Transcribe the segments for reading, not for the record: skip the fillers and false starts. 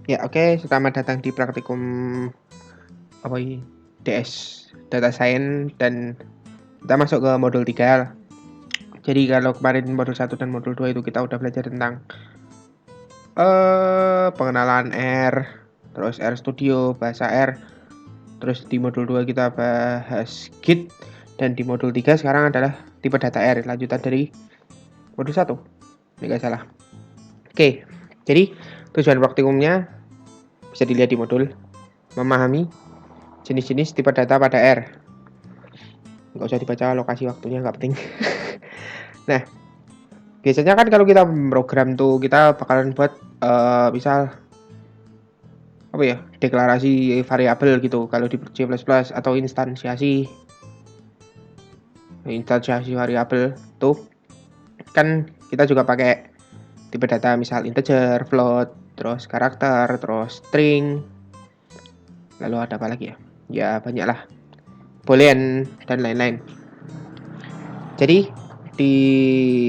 Ya, oke, selamat datang di praktikum apa ini? DS Data Science dan kita masuk ke modul 3. Jadi kalau kemarin modul 1 dan modul 2 itu kita udah belajar tentang pengenalan R, terus R Studio, bahasa R. Terus di modul 2 kita bahas Git dan di modul 3 sekarang adalah tipe data R, lanjutan dari modul 1. Enggak salah. Oke. Jadi tujuan praktikumnya bisa dilihat di modul memahami jenis-jenis tipe data pada R. Nggak usah dibaca lokasi waktunya, nggak penting. Nah, biasanya kan kalau kita program tuh kita bakalan buat misal apa ya, deklarasi variabel gitu kalau di C++ atau instansiasi variabel tuh kan kita juga pakai tipe data misal integer, float, terus karakter, terus string, lalu ada apa lagi ya? Ya banyak lah, boolean dan lain-lain. Jadi di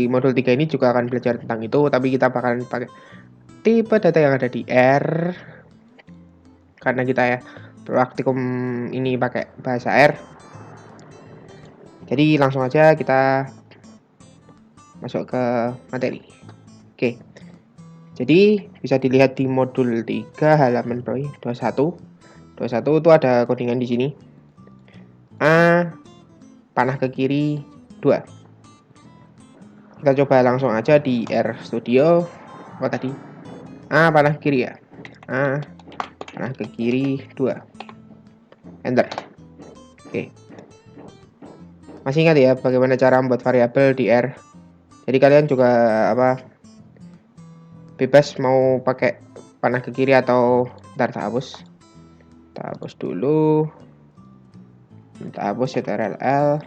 modul 3 ini juga akan belajar tentang itu, tapi kita bakalan pakai tipe data yang ada di R karena kita ya praktikum ini pakai bahasa R. Jadi langsung aja kita masuk ke materi. Oke. Jadi bisa dilihat di modul 3 halaman 21. 21 itu ada codingan di sini. A panah ke kiri 2. Kita coba langsung aja di R Studio. Oh tadi A panah ke kiri ya. A panah ke kiri 2. Enter. Oke. Masih ingat ya bagaimana cara membuat variabel di R? Jadi kalian juga bebas mau pakai panah ke kiri atau ntar tak hapus. Tak hapus dulu. Tak hapus ctrl.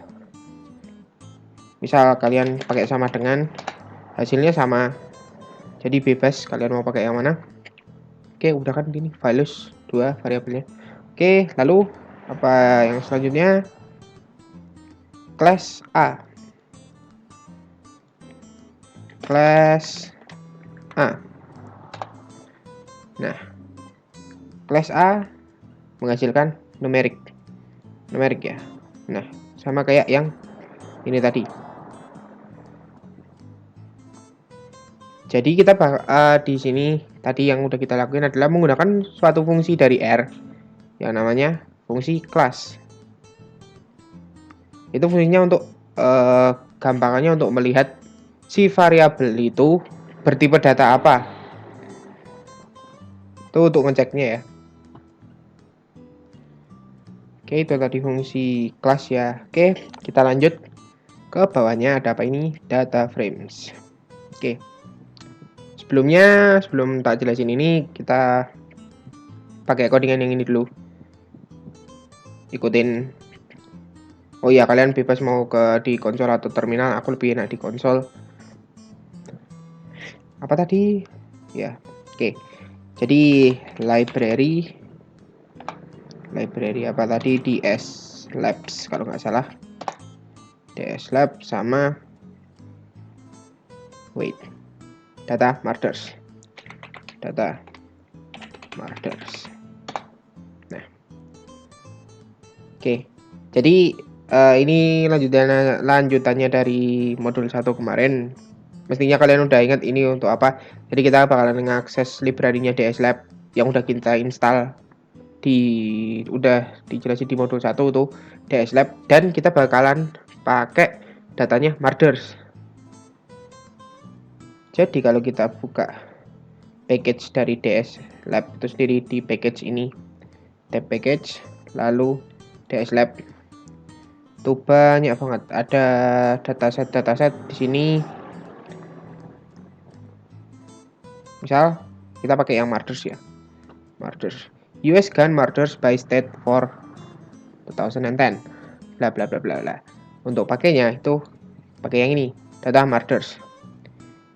Misal kalian pakai sama dengan, hasilnya sama. Jadi bebas kalian mau pakai yang mana. Oke, udah kan gini values 2 variabelnya. Oke, lalu apa yang selanjutnya? Class A. Class A. Nah, class A menghasilkan numerik ya. Nah, sama kayak yang ini tadi. Jadi kita di sini tadi yang udah kita lakuin adalah menggunakan suatu fungsi dari R yang namanya fungsi class. Itu fungsinya untuk gampangannya untuk melihat si variabel itu bertipe data apa. Itu untuk ngeceknya ya. Oke, itu tadi fungsi class ya. Oke, kita lanjut ke bawahnya. Ada apa ini? Data frames. Oke. Sebelum tak jelasin ini, kita pakai codingan yang ini dulu. Ikutin. Oh iya, kalian bebas mau di konsol atau terminal. Aku lebih enak di konsol. Apa tadi? Ya, oke. Jadi library apa tadi? DS Labs kalau nggak salah. DS Lab sama data markers. Nah, oke. Jadi ini lanjutannya dari modul 1 kemarin. Mestinya kalian udah ingat ini untuk apa. Jadi kita bakalan mengakses library-nya DS Lab yang udah kita install udah dijelasin di modul 1 tuh DS Lab, dan kita bakalan pakai datanya markers. Jadi kalau kita buka package dari DS Lab itu sendiri di package ini, tab package, lalu DS Lab, tuh banyak banget ada dataset di sini. Misal kita pakai yang markers ya, markers US gun markers by state for 2010 bla bla bla bla bla. Untuk pakainya itu pakai yang ini, data markers.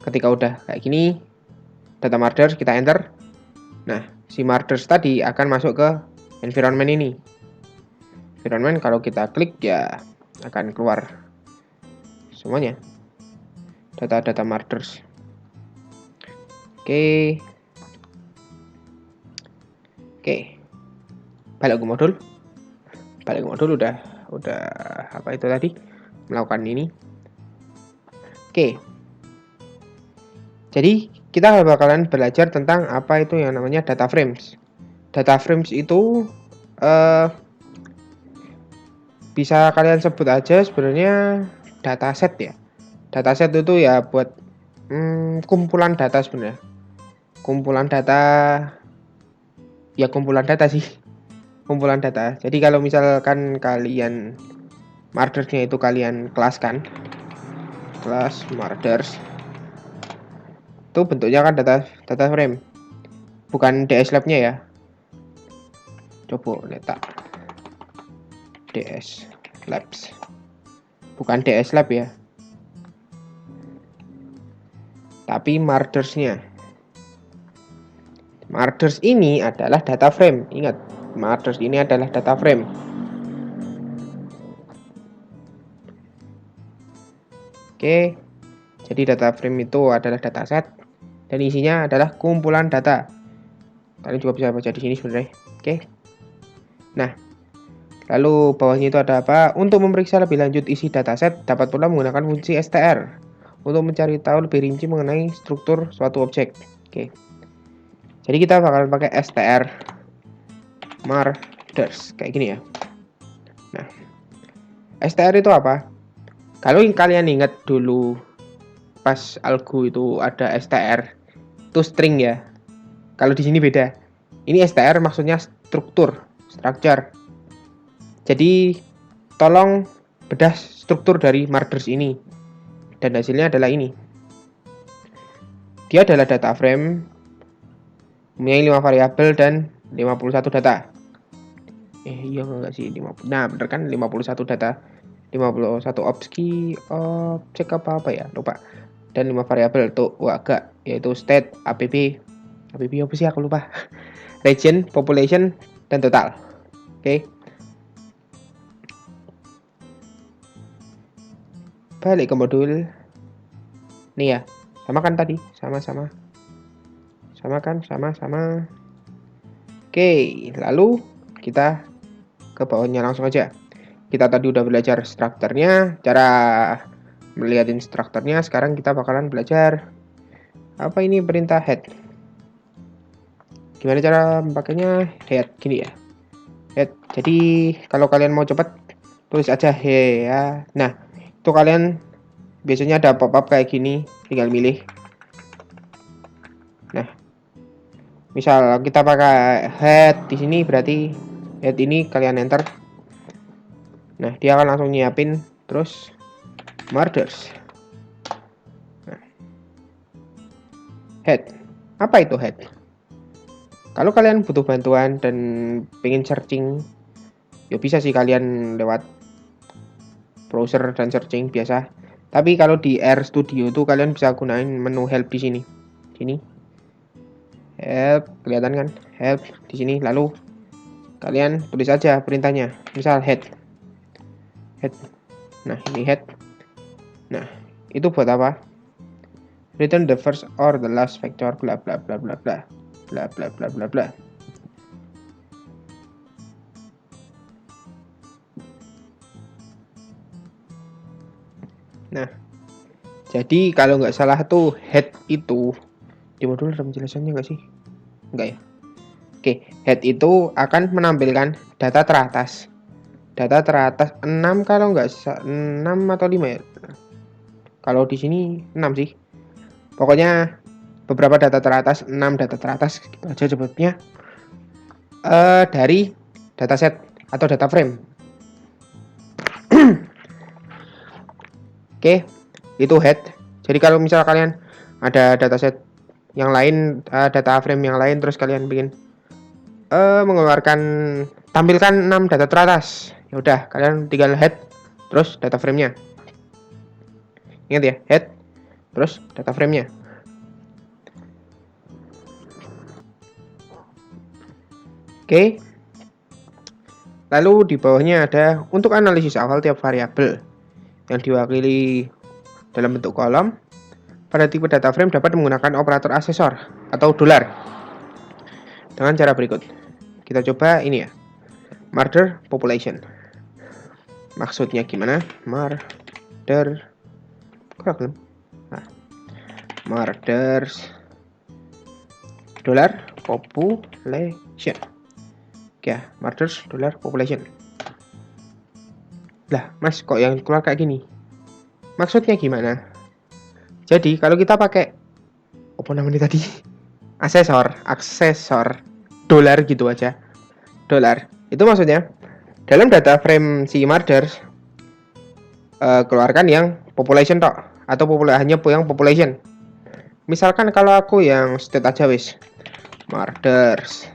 Ketika udah kayak gini, data markers kita enter. Nah, si markers tadi akan masuk ke environment ini. Environment kalau kita klik ya akan keluar semuanya data markers. Oke. Oke, balik ke modul. Udah apa itu tadi? Melakukan ini. Oke. Jadi kita bakalan belajar tentang apa itu yang namanya data frames. Data frames itu bisa kalian sebut aja sebenarnya dataset ya. Dataset itu ya buat kumpulan data sebenarnya. Kumpulan data sih. Kumpulan data. Jadi kalau misalkan kalian markersnya itu kalian kelas markers itu bentuknya kan data frame, bukan DS Lab-nya ya. Coba letak DS Labs, bukan DS Lab ya, tapi markersnya. Markers ini adalah data frame. Ingat, markers ini adalah data frame. Oke, jadi data frame itu adalah dataset dan isinya adalah kumpulan data. Kalian juga bisa baca di sini sebenarnya. Oke. Nah, lalu bawahnya itu ada apa? Untuk memeriksa lebih lanjut isi dataset, dapat pula menggunakan fungsi str untuk mencari tahu lebih rinci mengenai struktur suatu objek. Oke. Jadi kita bakal pakai str markers kayak gini ya. Nah, str itu apa? Kalau kalian ingat dulu pas algo itu ada str itu string ya. Kalau di sini beda. Ini str maksudnya structure. Jadi tolong bedah struktur dari markers ini. Dan hasilnya adalah ini. Dia adalah data frame mempunyai 5 variabel dan 51 data. Iya enggak sih 50. Nah, bener kan 51 data. 51 objek apa ya? Lupa. Dan 5 variabel tuh agak yaitu state, app apa sih aku lupa. Region, population, dan total. Oke. Balik ke modul. Nih ya, sama kan tadi? Sama kan? Sama. Oke, lalu kita ke bawahnya langsung aja. Kita tadi udah belajar strukturnya, cara melihat strukturnya. Sekarang kita bakalan belajar apa ini perintah head. Gimana cara memakainya? Head gini ya. Head. Jadi kalau kalian mau cepat tulis aja he ya. Nah, itu kalian biasanya ada pop-up kayak gini, tinggal milih. Nah, misal kita pakai head di sini berarti head ini kalian enter. Nah, dia akan langsung nyiapin terus markers. Nah, head. Apa itu head? Kalau kalian butuh bantuan dan pengen searching, ya bisa sih kalian lewat browser dan searching biasa. Tapi kalau di RStudio itu kalian bisa gunain menu help di sini. Help, kelihatan kan? Help di sini. Lalu kalian tulis aja perintahnya. Misal head. Nah, ini head. Nah, itu buat apa? Return the first or the last vector bla bla bla bla bla. Bla bla bla bla bla. Nah, jadi kalau nggak salah tuh head itu di modul ada penjelasannya nggak sih? Enggak ya? Oke, head itu akan menampilkan data teratas. Data teratas 6 kalau nggak 6 atau 5 ya. Kalau di sini 6 sih. Pokoknya beberapa data teratas, 6 data teratas gitu aja sebutnya. Dari dataset atau data frame. Oke, itu head. Jadi kalau misal kalian ada dataset yang lain, data frame yang lain, terus kalian bikin mengeluarkan tampilkan 6 data teratas. Ya udah, kalian tinggal head terus data frame-nya. Ingat ya, head terus data frame-nya. Oke. Lalu di bawahnya ada untuk analisis awal tiap variabel yang diwakili dalam bentuk kolom. Pada tipe data frame dapat menggunakan operator asesor atau dolar dengan cara berikut. kita coba ini ya, murder population. Maksudnya gimana? Murder problem. Nah, murders dollar population. Oke ya, murders dollar population. Lah, Mas, kok yang keluar kayak gini? Maksudnya gimana? Jadi, kalau kita pakai apa namanya tadi? Aksesor dolar gitu aja. Dolar. Itu maksudnya dalam data frame si murders keluarkan yang population tok atau hanya yang population. Misalkan kalau aku yang state aja wis. Murders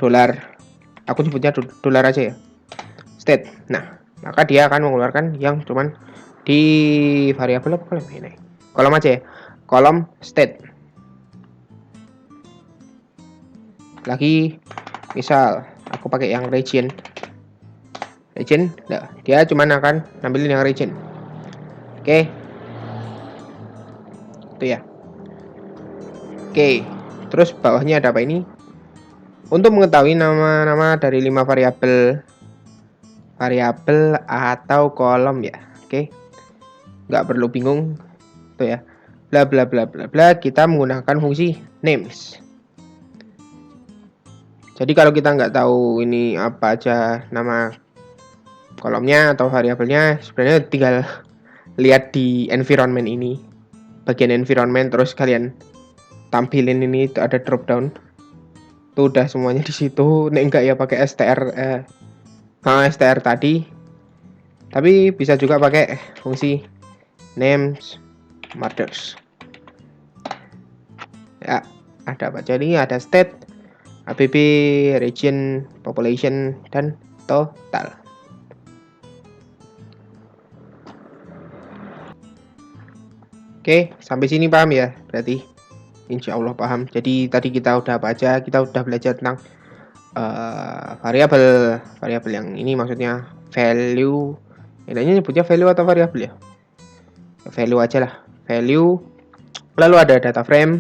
dolar. Aku nyebutnya dolar aja ya. State. Nah, maka dia akan mengeluarkan yang cuman di variabel apa kolom ini? Kolom aja ya. Kolom state. Lagi misal aku pakai yang region. Nah, dia cuman akan ngambilin yang region. Oke. Itu ya. Oke. Terus bawahnya ada apa ini? Untuk mengetahui nama-nama dari 5 variabel atau kolom ya. Oke. Nggak perlu bingung. Tuh ya. Bla bla bla bla bla, kita menggunakan fungsi names. Jadi kalau kita nggak tahu ini apa aja nama kolomnya atau variabelnya, sebenarnya tinggal lihat di environment ini, bagian environment, terus kalian tampilin ini ada drop down, tuh udah semuanya di situ. Nek enggak ya pakai str tadi, tapi bisa juga pakai fungsi names murders. Ya, ada apa? Jadi ada state, ABB, region, population, dan total. Oke, sampai sini paham ya? Berarti insya Allah paham. Jadi tadi kita udah apa aja? Kita udah belajar tentang variabel yang ini maksudnya value. Enaknya nyebutnya value atau variabel ya? Value aja lah. Value. Lalu ada data frame.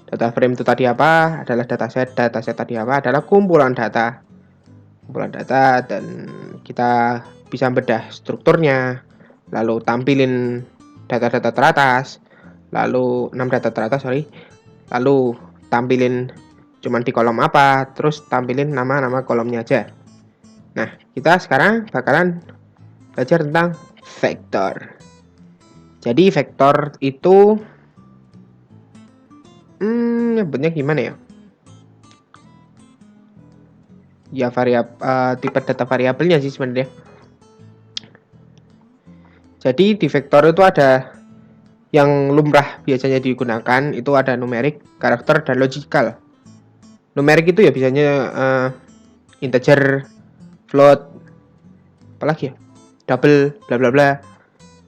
Data frame itu tadi apa? Adalah dataset. Dataset tadi apa? Adalah kumpulan data. Kumpulan data, dan kita bisa bedah strukturnya. Lalu tampilin data-data teratas, lalu 6 data teratas, lalu tampilin cuman di kolom apa, terus tampilin nama-nama kolomnya aja. Nah, kita sekarang bakalan belajar tentang vektor. Jadi vektor itu nyebutnya gimana ya? Ya tipe data variabelnya sih sebenarnya. Jadi di vektor itu ada yang lumrah biasanya digunakan, itu ada numerik, karakter, dan logical. Numerik itu ya biasanya integer, float, apalagi ya, double, bla bla bla.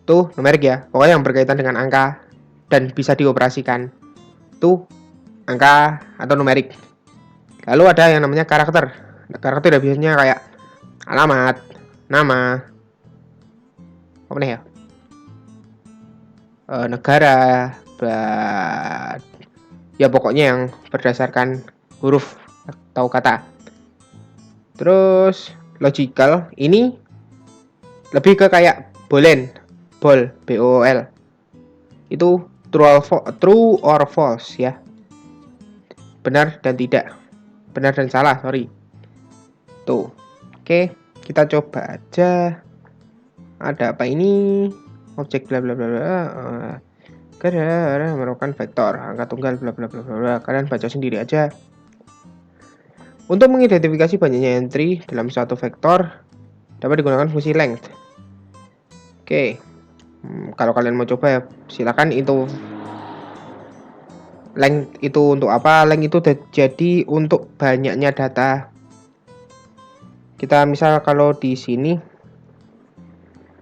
Tuh numerik ya, pokoknya yang berkaitan dengan angka dan bisa dioperasikan. Tuh angka atau numerik. Lalu ada yang namanya karakter. Karakter ya biasanya kayak alamat, nama, apa nih ya, negara, ya pokoknya yang berdasarkan huruf atau kata. Terus logical ini lebih ke kayak boolean, bol, BOL. Itu true or false ya. Benar dan tidak. Benar dan salah, sorry. Tuh. Oke, kita coba aja. Ada apa ini? Objek bla bla bla bla. Karena merupakan vektor, angka tunggal bla bla bla bla. Kalian baca sendiri aja. Untuk mengidentifikasi banyaknya entry dalam suatu vektor dapat digunakan fungsi length. Oke. Kalau kalian mau coba ya silakan. Itu length itu untuk apa? Length itu jadi untuk banyaknya data. Kita misal kalau di sini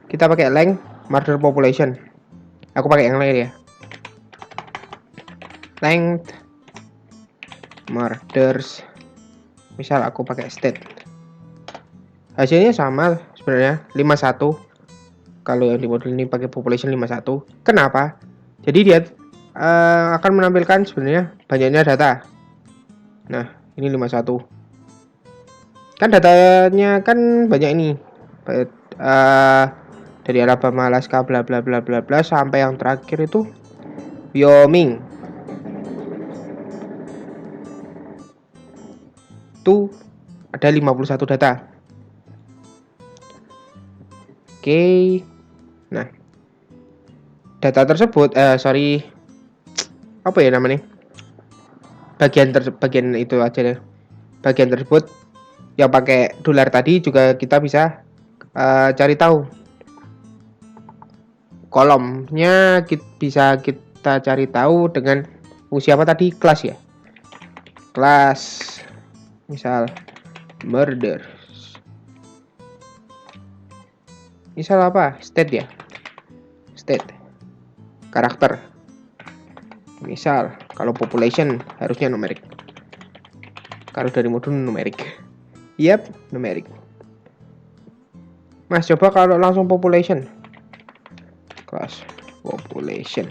kita pakai length murder population. Aku pakai yang lain ya. Length murders. Misal aku pakai state. Hasilnya sama sebenarnya 51. Kalau yang di model ini pakai population 51. Kenapa? Jadi dia akan menampilkan sebenarnya banyaknya data. Nah, ini 51. Kan datanya kan banyak ini. Dari Alabama, Alaska, bla bla bla bla bla sampai yang terakhir itu Wyoming. Itu ada 51 data. Oke. Nah, data tersebut apa ya namanya? Bagian itu aja deh. Bagian tersebut yang pakai dolar tadi juga kita bisa cari tahu. Kolomnya bisa kita cari tahu dengan fungsi apa tadi? Kelas ya. Kelas misal murder. Misal apa? State ya. State. Karakter. Misal kalau population harusnya numerik. Kalau dari modul numerik. Yap, numerik. Mas coba kalau langsung population. Kelas population.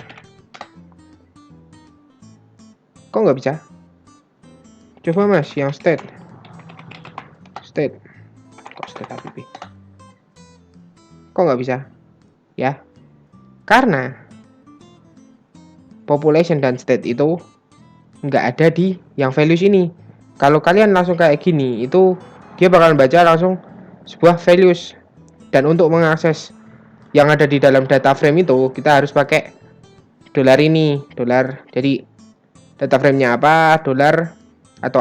Kok nggak bisa? Coba mas yang state. State. Kok state HPP? Kok nggak bisa? Ya. Karena population dan state itu nggak ada di yang values ini. Kalau kalian langsung kayak gini, itu dia bakal baca langsung sebuah values. Dan untuk mengakses yang ada di dalam data frame itu, kita harus pakai dolar ini, dolar. Jadi data frame-nya apa, dolar atau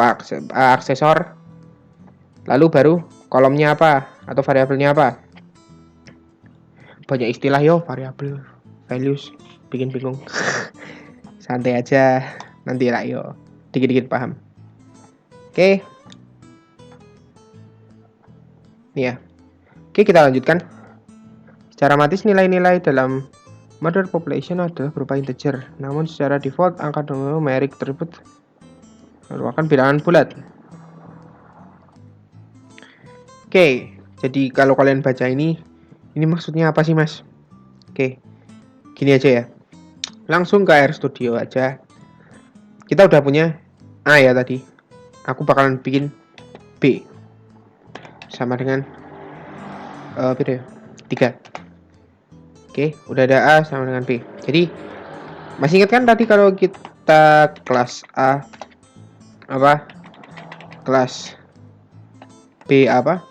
aksesor. Lalu baru kolomnya apa atau variabelnya apa. Banyak istilah yo, variabel, values, bikin bingung. Santai aja, nanti lah yo, dikit-dikit paham. Oke. Nih ya. Oke, kita lanjutkan. Secara matis nilai-nilai dalam murder population adalah berupa integer. Namun secara default angka numerik tersebut merupakan bilangan bulat. Oke, jadi kalau kalian baca ini maksudnya apa sih mas? Oke, gini aja ya. Langsung ke RStudio aja. Kita udah punya A ya tadi. Aku bakalan bikin B. Sama dengan beda 3. Oke, udah ada A sama dengan B. Jadi masih ingat kan tadi kalau kita kelas A apa? Kelas B apa?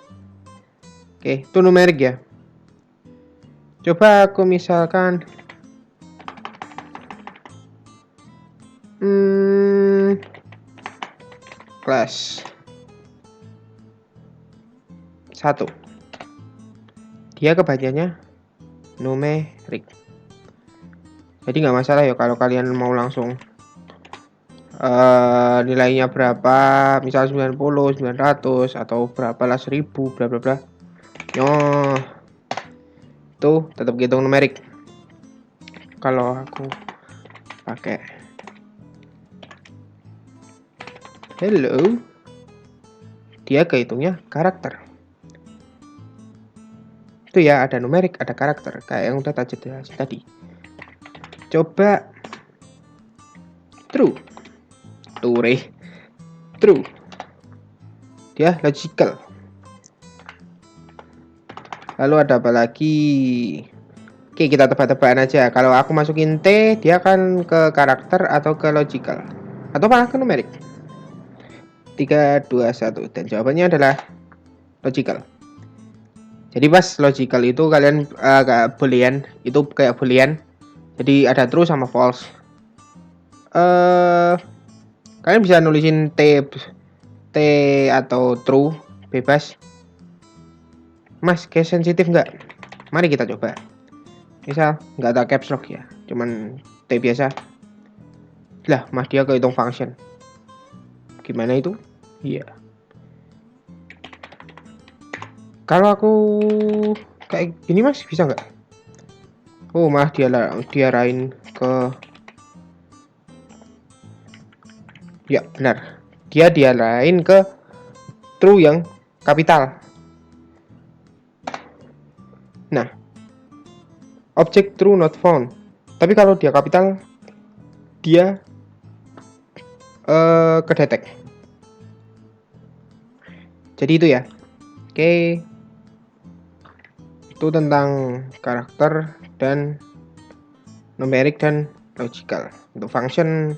Oke, itu numerik ya. Coba aku misalkan kelas 1. Dia kebacaannya numerik. Jadi nggak masalah ya kalau kalian mau langsung nilainya berapa, misal 90, 900 atau berapa lah 1000 bla bla bla. Itu tetap hitung numerik. Kalau aku pakai hello, dia kehitungnya karakter. Itu ya, ada numerik, ada karakter kayak yang udah tadi. Coba true. True. Dia logical. Lalu ada apa lagi? Oke, kita tebak-tebakan aja. Kalau aku masukin T, dia akan ke karakter atau ke logical atau malah ke numerik. 3, 2, 1. Dan jawabannya adalah logical. Jadi pas logical itu kalian kayak boolean, itu kayak boolean. Jadi ada true sama false. Kalian bisa nulisin T atau true bebas. Mas, case sensitif nggak? Mari kita coba. Misal nggak ada caps lock ya, cuman T biasa. Lah, mas dia kehitung function. Gimana itu? Iya. Kalau aku kayak gini mas bisa nggak? Oh, malah dia rain ke. Ya benar. Dia lain ke true yang kapital. Nah, objek true not found. Tapi kalau dia kapital, dia kedetek. Jadi itu ya. Oke. Itu tentang karakter dan numerik dan logical. Untuk function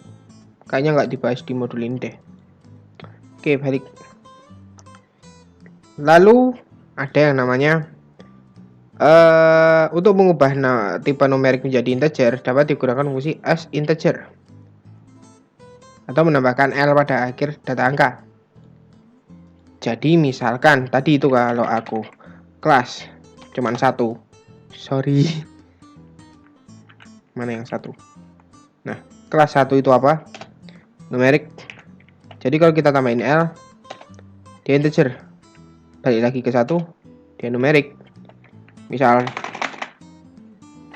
kayaknya nggak dibahas di modul ini deh. Oke, balik. Lalu ada yang namanya untuk mengubah tipe numerik menjadi integer dapat digunakan fungsi asInteger atau menambahkan L pada akhir data angka. Jadi misalkan tadi itu kalau aku kelas cuman 1. Sorry. Mana yang 1? Nah, kelas 1 itu apa? Numerik. Jadi kalau kita tambahin L, dia integer. Balik lagi ke 1, dia numerik. Misal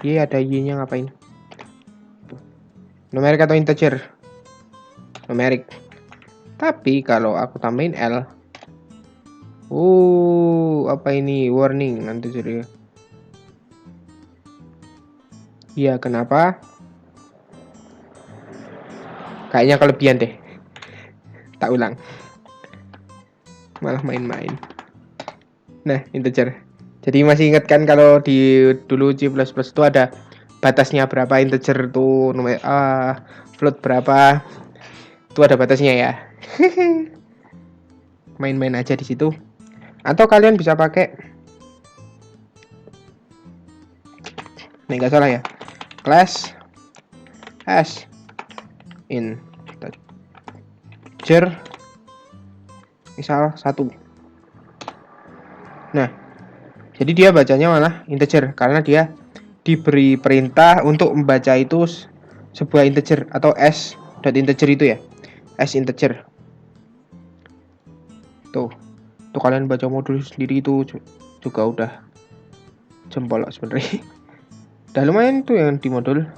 ada Y-nya ngapain? Numerik atau integer? Numerik. Tapi kalau aku tambahin L, apa ini? Warning nanti jadi. Ya, kenapa? Kayaknya kelebihan deh. Tak ulang. Malah main-main. Nah, integer. Jadi masih ingat kan kalau di dulu C++ itu ada batasnya berapa integer tuh, float berapa. Itu ada batasnya ya. Main-main aja di situ. Atau kalian bisa pakai, nih nggak salah ya, class as integer misal 1. Nah, jadi dia bacanya malah integer karena dia diberi perintah untuk membaca itu sebuah integer atau s.integer itu ya, s.integer. Tuh kalian baca modul sendiri itu juga udah jempol sebenarnya. Udah lumayan tuh yang di modul.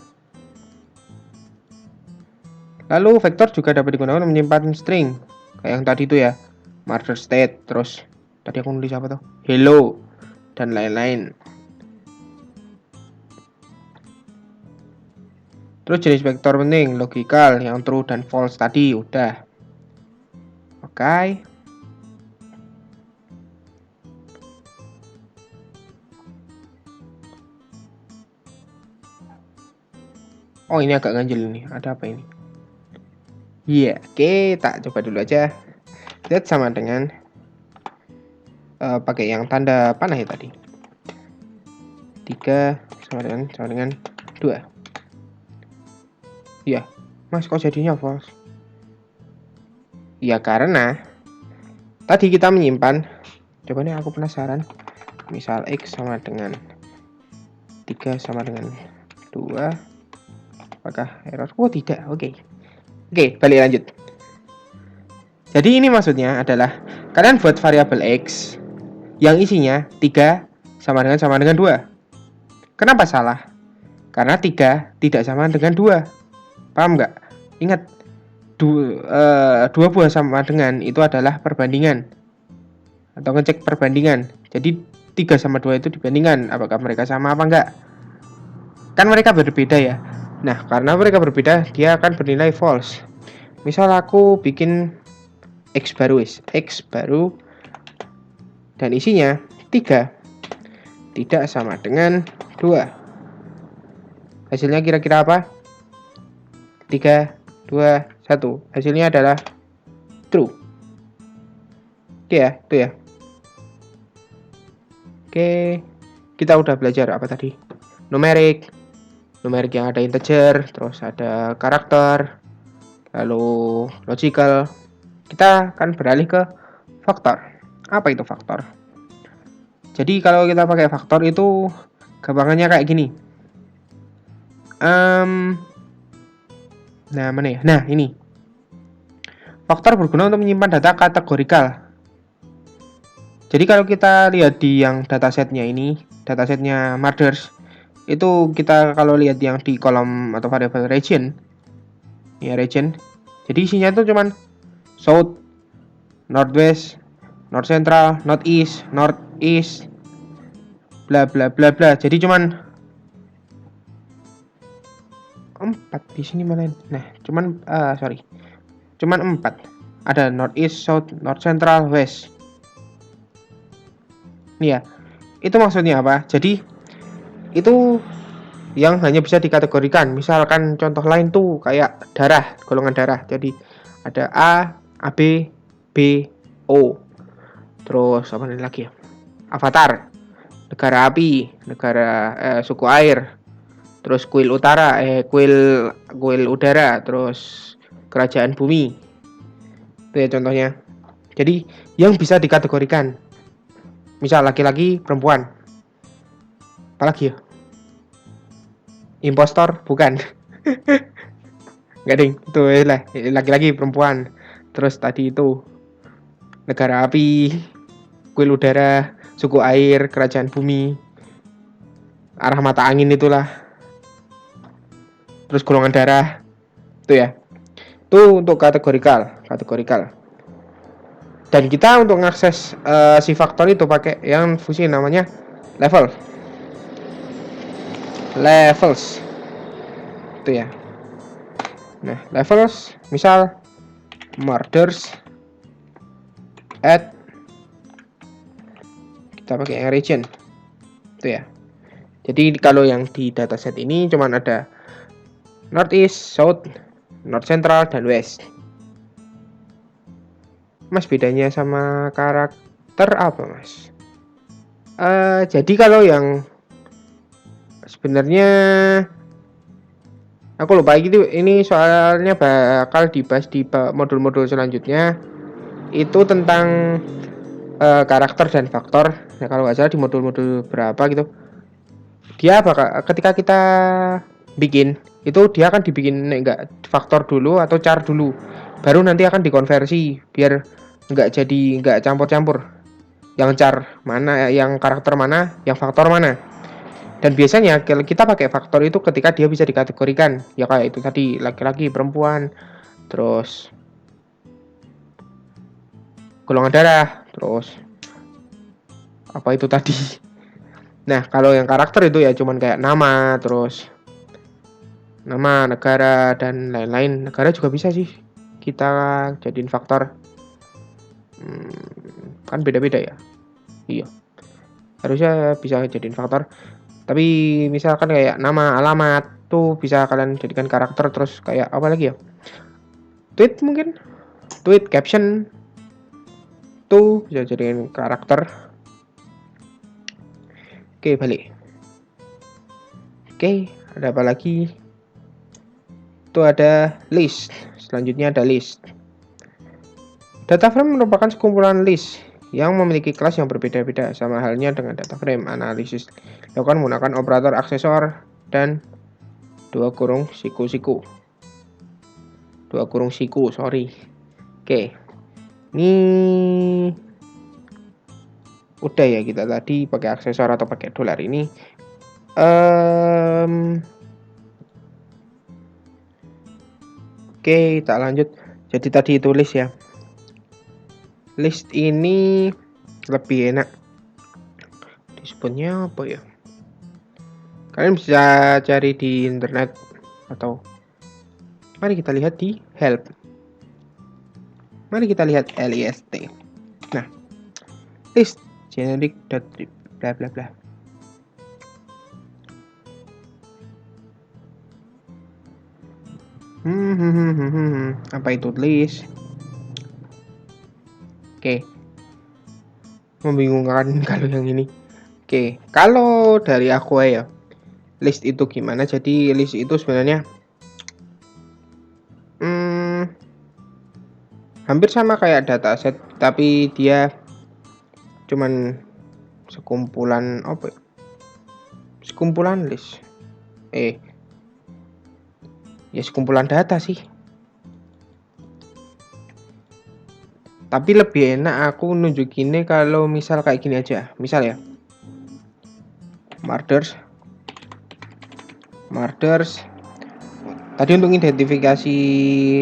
Lalu vektor juga dapat digunakan untuk menyimpan string kayak yang tadi itu ya, mother state, terus tadi aku nulis apa tuh, hello dan lain-lain. Terus jenis vektor penting, logical, yang true dan false tadi udah. Oke. Oh, ini agak ganjil nih. Ada apa ini? Iya, oke, tak coba dulu aja. Z sama dengan pakai yang tanda panah ya tadi. 3 sama dengan 2. Iya, Mas kok jadinya false? Ya karena tadi kita menyimpan, coba nih aku penasaran. Misal X sama dengan 3 sama dengan 2. Apakah error? Oh tidak, oke. Oke, balik lanjut. Jadi ini maksudnya adalah kalian buat variabel X yang isinya 3 sama dengan 2. Kenapa salah? Karena 3 tidak sama dengan 2. Paham nggak? Ingat, 2 buah sama dengan itu adalah perbandingan atau ngecek perbandingan. Jadi 3 sama 2 itu dibandingkan apakah mereka sama apa enggak. Kan mereka berbeda ya. Nah, karena mereka berbeda, dia akan bernilai false. Misal aku bikin X baru dan isinya 3 tidak sama dengan 2. Hasilnya kira-kira apa? 3, 2, 1. Hasilnya adalah true. Oke ya, itu ya. Oke, kita udah belajar apa tadi? Numerik yang ada integer, terus ada karakter, lalu logical. Kita akan beralih ke faktor. Apa itu faktor? Jadi kalau kita pakai faktor itu gampangannya kayak gini. Nah, mana ya? Nah, ini. Faktor berguna untuk menyimpan data kategorikal. Jadi kalau kita lihat di yang datasetnya ini, datasetnya Marders, itu kita kalau lihat yang di kolom atau variabel region, ya region. Jadi isinya itu cuman south, northwest, north central, northeast, northeast, bla bla bla bla. Jadi cuman 4 di sini mana? Nah, cuman 4. Ada northeast, south, north central, west. Nih ya, itu maksudnya apa? Jadi itu yang hanya bisa dikategorikan. Misalkan contoh lain tuh kayak darah, golongan darah. Jadi ada A, AB, B, O. Terus apa lagi ya? Avatar, negara api, negara suku air. Terus kuil utara, kuil udara, terus kerajaan bumi. Itu ya contohnya. Jadi yang bisa dikategorikan. Misal laki-laki, perempuan. Apalagi ya? Impostor, bukan. Enggak ding, itu lah laki-laki perempuan. Terus tadi itu negara api, kuil udara, suku air, kerajaan bumi, arah mata angin itulah. Terus golongan darah. Itu ya. Itu untuk kategorikal. Dan kita untuk mengakses si faktor itu pakai yang fungsi namanya levels. Itu ya. Nah, levels misal murders at kita pakai yang region. Itu ya. Jadi kalau yang di dataset ini cuman ada northeast, south, north central, dan west. Mas, bedanya sama karakter apa, Mas? Jadi kalau yang sebenarnya aku lupa gitu, ini soalnya bakal dibahas di modul-modul selanjutnya. Itu tentang karakter dan faktor. Nah, kalau nggak salah di modul-modul berapa gitu. Dia bakal ketika kita bikin itu dia akan dibikin enggak faktor dulu atau char dulu. Baru nanti akan dikonversi biar enggak campur-campur. Yang char mana, yang karakter mana, yang faktor mana. Dan biasanya kita pakai faktor itu ketika dia bisa dikategorikan. Ya kayak itu tadi, laki-laki, perempuan, terus golongan darah, terus apa itu tadi. Nah, kalau yang karakter itu ya cuman kayak nama, terus nama, negara, dan lain-lain. Negara juga bisa sih kita jadiin faktor. Kan beda-beda ya. Iya, harusnya bisa jadiin faktor. Tapi misalkan kayak nama, alamat tuh bisa kalian jadikan karakter. Terus kayak apa lagi ya, tweet mungkin, tweet, caption tuh bisa jadiin karakter. Oke, balik. Oke, ada apa lagi? Itu ada list. Selanjutnya ada list. Data frame merupakan sekumpulan list yang memiliki kelas yang berbeda-beda, sama halnya dengan data frame. Analisis dilakukan menggunakan operator aksesor dan siku. Oke, ini udah ya, kita tadi pakai aksesor atau pakai dolar ini. Oke, kita lanjut. Jadi tadi itu list ya. List ini lebih enak disebutnya apa ya? Kalian bisa cari di internet atau mari kita lihat di help. Mari kita lihat list. Nah, list generic bla bla bla. Apa itu list? Oke. Membingungkan kalau yang ini. Oke, kalau dari aku ya, list itu gimana? Jadi list itu sebenarnya hampir sama kayak dataset, tapi dia cuman sekumpulan apa ya? Sekumpulan list. Ya sekumpulan data sih. Tapi lebih enak aku nunjukinnya kalau misal kayak gini aja. Misal ya, murders. Tadi untuk identifikasi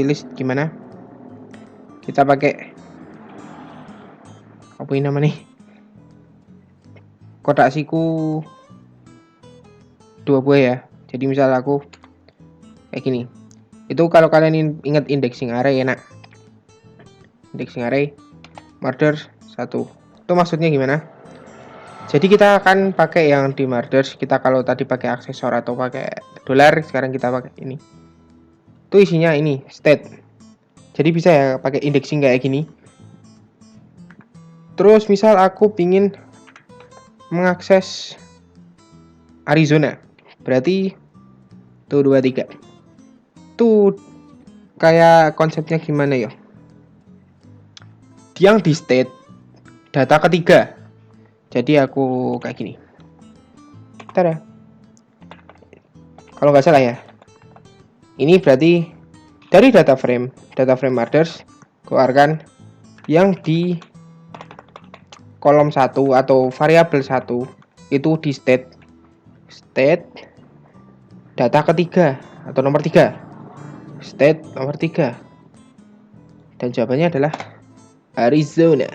list gimana? Kita pakai apa ini namanya? Kotak siku 2 buah ya. Jadi misal aku kayak gini. Itu kalau kalian ingat indexing array enak. Indexing array murders 1. Itu maksudnya gimana? Jadi kita akan pakai yang di Marders. Kita kalau tadi pakai aksesor atau pakai dolar, sekarang kita pakai ini. Itu isinya ini state. Jadi bisa ya pakai indexing kayak gini. Terus misal aku pingin mengakses Arizona, berarti tuh 23. Tuh kayak konsepnya gimana ya? Yang di state data ketiga. Jadi aku kayak gini. Bentar ya. Kalau nggak salah ya. Ini berarti dari data frame Marders keluarkan yang di kolom 1 atau variabel 1 itu di state data ketiga atau nomor 3. State nomor 3. Dan jawabannya adalah Arizona.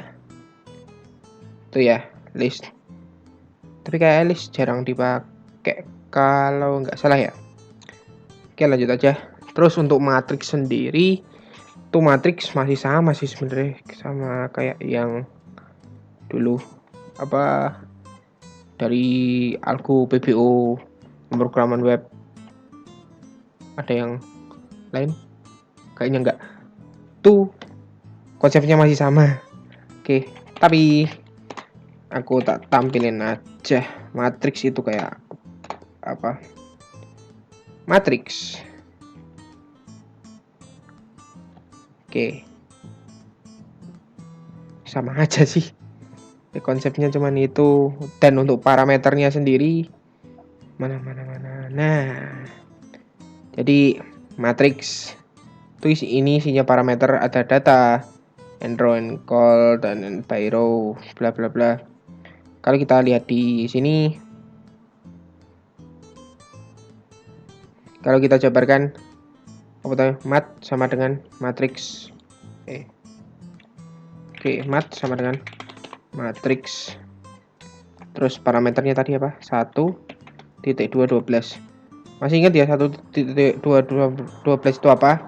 Itu ya, list. Tapi kayak list jarang dipakai kalau nggak salah ya. Oke, lanjut aja. Terus untuk matriks sendiri, tuh matriks masih sama sih sebenarnya, sama kayak yang dulu apa dari Algo PBO pemrograman web. Ada yang lain? Kayaknya enggak. Tuh konsepnya masih sama. Oke, tapi aku tak tampilin aja matriks itu kayak apa. Matriks. Oke. Sama aja sih. Konsepnya cuman itu, dan untuk parameternya sendiri mana. Nah, jadi matriks itu ini isinya parameter, ada data, enrow, call, dan by row, bla bla bla. Kalau kita lihat di sini, kalau kita jabarkan apa tuh, mat sama dengan matriks. Oke, mat sama dengan matriks. Terus parameternya tadi apa? 1.212. Masih ingat ya 1.212 itu apa?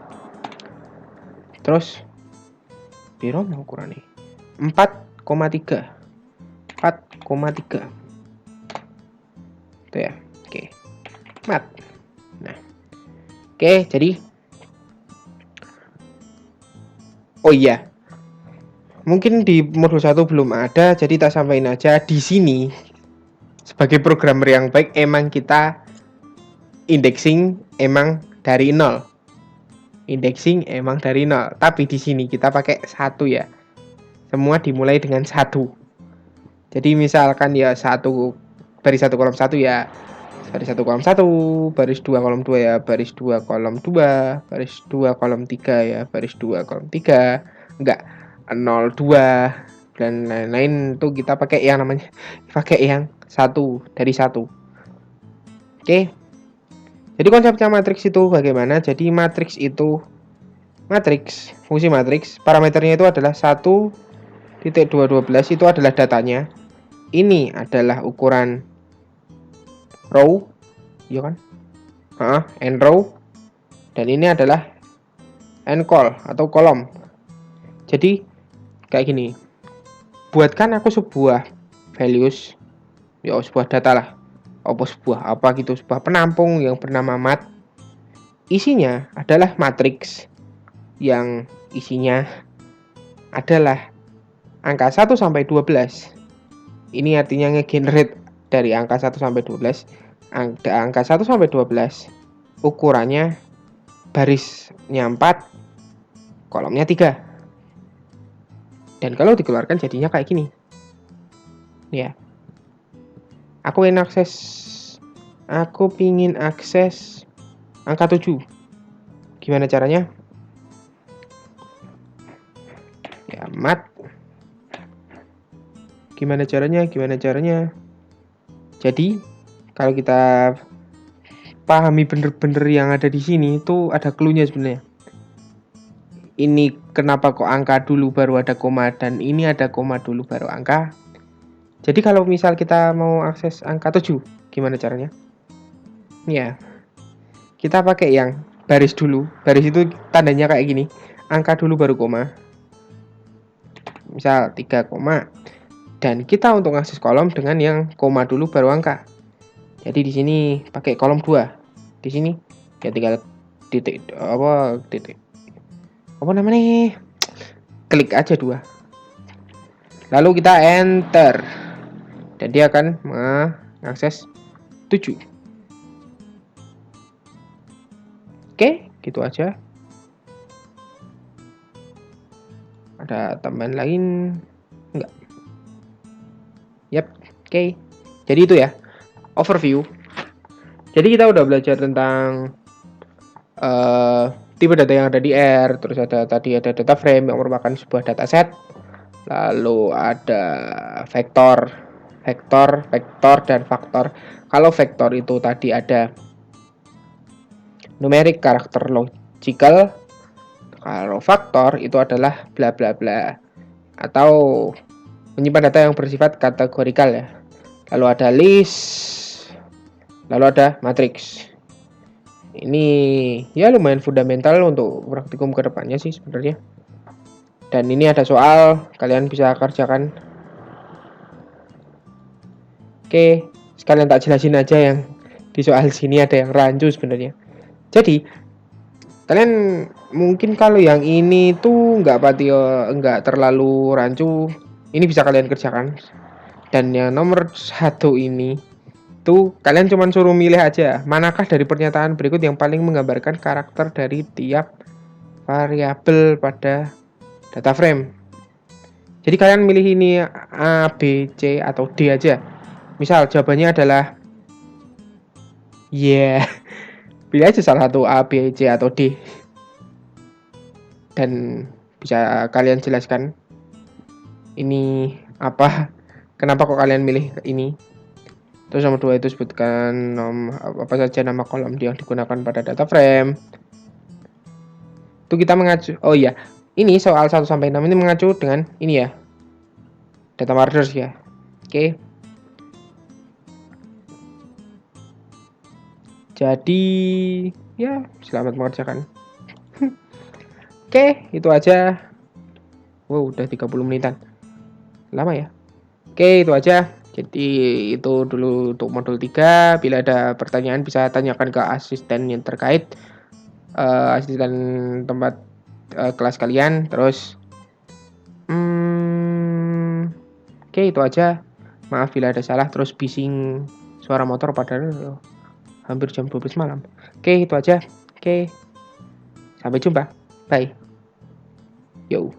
Terus biro mau ukurannya 4,3. 4,3. Itu ya. Oke. Mat. Nah. Oke, jadi oh iya. Mungkin di modul 1 belum ada, jadi tak sampaikan aja di sini. Sebagai programmer yang baik, emang kita indexing emang dari 0. Indexing emang dari 0. Tapi di sini kita pakai 1 ya. Semua dimulai dengan 1. Jadi misalkan ya 1 baris 1 kolom 1 ya. Baris 1 kolom 1, baris 2 kolom 2 ya, baris 2 kolom 2, baris 2 kolom 3 ya, baris 2 kolom 3. Enggak 0, 2 dan lain-lain tuh kita pakai yang namanya yang 1 dari 1. Oke. Jadi konsepnya matriks itu bagaimana? Jadi matriks itu fungsi matriks, parameternya itu adalah 1.212 itu adalah datanya. Ini adalah ukuran row, ya kan? N row, dan ini adalah n call atau kolom. Jadi kayak gini. Buatkan aku sebuah values, ya sebuah data lah. Apa gitu, sebuah penampung yang bernama mat. Isinya adalah matriks yang isinya adalah angka 1 sampai 12. Ini artinya nge-generate dari angka 1 sampai 12. Angka 1 sampai 12 ukurannya barisnya 4, kolomnya 3. Dan kalau dikeluarkan jadinya kayak gini. Ya. Aku pingin akses angka 7. Gimana caranya? Ya, mat. Gimana caranya? Jadi, kalau kita pahami bener-bener yang ada di sini, itu ada clue-nya sebenarnya. Ini kenapa kok angka dulu baru ada koma, dan ini ada koma dulu baru angka. Jadi kalau misal kita mau akses angka 7, gimana caranya? Ya, kita pakai yang baris dulu. Baris itu tandanya kayak gini. Angka dulu baru koma. Misal 3 koma. Dan kita untuk akses kolom dengan yang koma dulu baru angka. Jadi di sini pakai kolom 2. Di sini ya tinggal titik apa namanya? Klik aja 2. Lalu kita enter. Dan dia akan mengakses 7. Oke, gitu aja. Ada tambahan lain? Enggak. Yap, oke. Jadi itu ya, overview. Jadi kita udah belajar tentang tipe data yang ada di R, terus ada data frame yang merupakan sebuah dataset. Lalu ada vektor, dan faktor. Kalau vektor itu tadi ada numerik, karakter, logical. Kalau faktor itu adalah bla bla bla atau menyimpan data yang bersifat kategorikal ya. Lalu ada list, lalu ada matrix. Ini ya lumayan fundamental untuk praktikum kedepannya sih sebenarnya. Dan ini ada soal, kalian bisa kerjakan. Oke, sekalian tak jelasin aja yang di soal sini ada yang rancu sebenarnya. Jadi kalian mungkin kalau yang ini tuh nggak terlalu rancu, ini bisa kalian kerjakan. Dan yang nomor 1 ini tuh kalian cuma suruh milih aja manakah dari pernyataan berikut yang paling menggambarkan karakter dari tiap variabel pada data frame. Jadi kalian milih ini A, B, C atau D aja. Misal jawabannya adalah pilih aja salah satu A, B, C atau D. Dan bisa kalian jelaskan ini apa, kenapa kok kalian milih ini. Terus nomor 2 itu sebutkan apa saja nama kolom yang digunakan pada data frame. Itu kita mengacu, oh iya, ini soal 1 sampai 6 ini mengacu dengan ini ya, data markers ya. Oke. Jadi ya selamat mengerjakan. Oke, itu aja. Wow, udah 30 menitan. Lama ya. Oke, itu aja. Jadi itu dulu untuk modul 3. Bila ada pertanyaan bisa tanyakan ke asisten yang terkait, asisten tempat kelas kalian. Terus oke, itu aja. Maaf bila ada salah. Terus bising suara motor padahal hampir jam 12 malam. Oke, itu aja. Oke. Sampai jumpa. Bye. Yo.